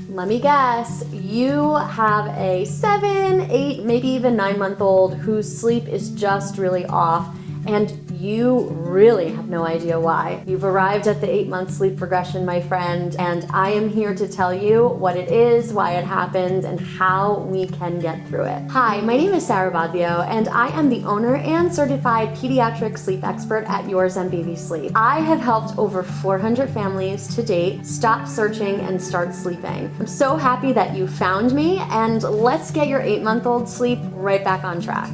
Let me guess, you have a 7, 8, maybe even 9-month-old whose sleep is just really off, and you really have no idea why. You've arrived at the 8-month sleep regression, my friend, and I am here to tell you what it is, why it happens, and how we can get through it. Hi, my name is Sarah Bossio, and I am the owner and certified pediatric sleep expert at Your Zen Baby Sleep. I have helped over 400 families to date stop searching and start sleeping. I'm so happy that you found me, and let's get your 8-month-old sleep right back on track.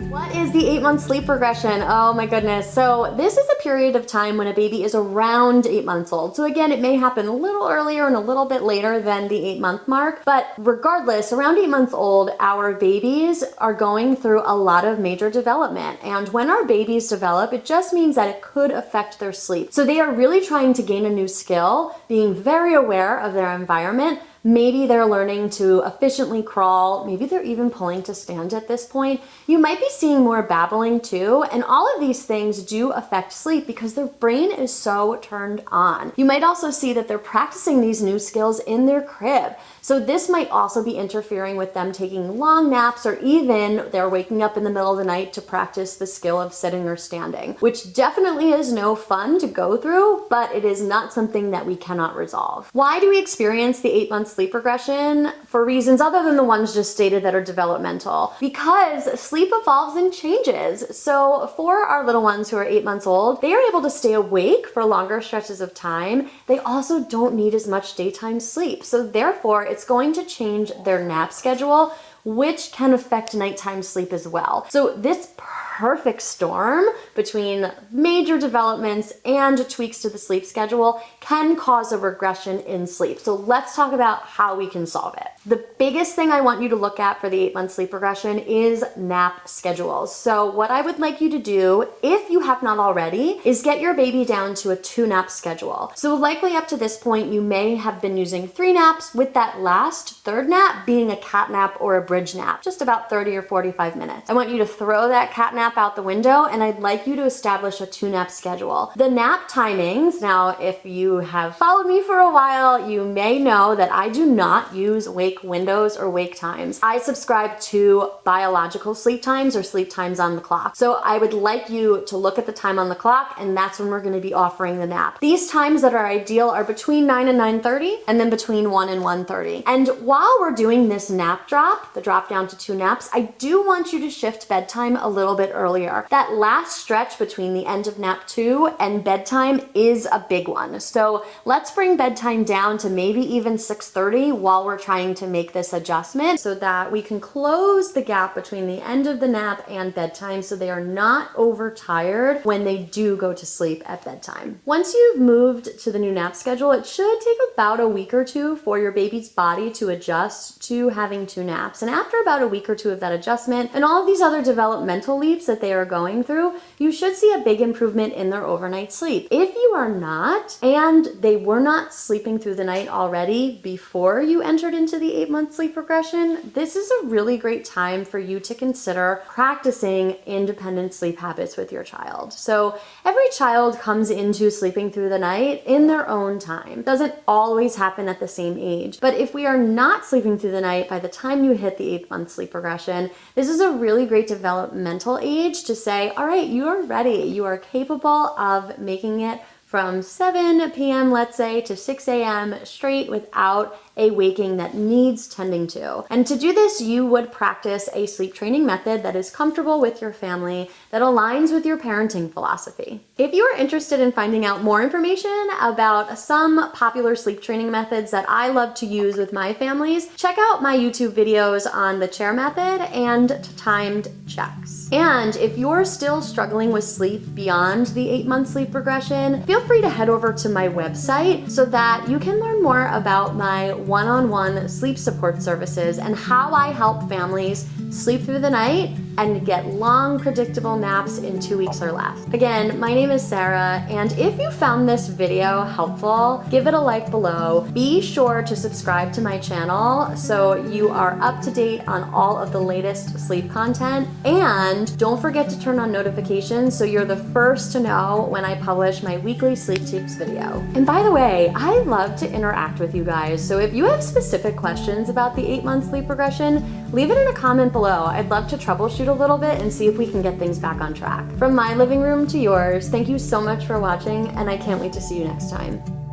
What is the 8-month sleep regression? Oh my goodness. So this is a period of time when a baby is around 8 months old. So again, it may happen a little earlier and a little bit later than the 8-month mark, but regardless, around 8 months old, our babies are going through a lot of major development. And when our babies develop, it just means that it could affect their sleep. So they are really trying to gain a new skill, being very aware of their environment. Maybe they're learning to efficiently crawl. Maybe they're even pulling to stand at this point. You might be seeing more babbling too, and all of these things do affect sleep because their brain is so turned on. You might also see that they're practicing these new skills in their crib. So this might also be interfering with them taking long naps, or even they're waking up in the middle of the night to practice the skill of sitting or standing, which definitely is no fun to go through, but it is not something that we cannot resolve. Why do we experience the 8-month sleep regression? For reasons other than the ones just stated that are developmental. Because sleep evolves and changes. So for our little ones who are 8 months old, they are able to stay awake for longer stretches of time. They also don't need as much daytime sleep. So therefore, it's going to change their nap schedule, which can affect nighttime sleep as well. So this perfect storm between major developments and tweaks to the sleep schedule can cause a regression in sleep. So let's talk about how we can solve it. The biggest thing I want you to look at for the 8-month sleep regression is nap schedules. So what I would like you to do, if you have not already, is get your baby down to a 2-nap schedule. So likely up to this point, you may have been using 3 naps, with that last 3rd nap being a cat nap or a bridge nap, just about 30 or 45 minutes. I want you to throw that cat nap out the window, and I'd like you to establish a 2-nap schedule. The nap timings, now if you have followed me for a while, you may know that I do not use wake windows or wake times. I subscribe to biological sleep times, or sleep times on the clock. So I would like you to look at the time on the clock, and that's when we're going to be offering the nap. These times that are ideal are between 9 and 9:30, and then between 1 and 1:30. And while we're doing this nap drop, the drop down to 2 naps, I do want you to shift bedtime a little bit earlier. That last stretch between the end of nap 2 and bedtime is a big one. So let's bring bedtime down to maybe even 6:30 while we're trying to make this adjustment, so that we can close the gap between the end of the nap and bedtime, so they are not overtired when they do go to sleep at bedtime. Once you've moved to the new nap schedule, it should take about a week or 2 for your baby's body to adjust to having 2 naps. And after about a week or 2 of that adjustment and all of these other developmental leaps that they are going through, you should see a big improvement in their overnight sleep. If you are not, and they were not sleeping through the night already before you entered into the 8-month sleep regression, this is a really great time for you to consider practicing independent sleep habits with your child. So every child comes into sleeping through the night in their own time. It doesn't always happen at the same age. But if we are not sleeping through the night by the time you hit the 8-month sleep regression, this is a really great developmental age to say, all right, you are ready. You are capable of making it from 7 p.m., let's say, to 6 a.m. straight without a waking that needs tending to. And to do this, you would practice a sleep training method that is comfortable with your family, that aligns with your parenting philosophy. If you are interested in finding out more information about some popular sleep training methods that I love to use with my families, check out my YouTube videos on the chair method and timed checks. And if you're still struggling with sleep beyond the 8-month sleep regression, feel free to head over to my website so that you can learn more about my one-on-one sleep support services and how I help families sleep through the night and get long, predictable naps in 2 weeks or less. Again, my name is Sarah, and if you found this video helpful, give it a like below. Be sure to subscribe to my channel so you are up to date on all of the latest sleep content, and don't forget to turn on notifications so you're the first to know when I publish my weekly sleep tips video. And by the way, I love to interact with you guys, so if you have specific questions about the 8-month sleep regression, leave it in a comment below. I'd love to troubleshoot a little bit and see if we can get things back on track. From my living room to yours, thank you so much for watching, and I can't wait to see you next time.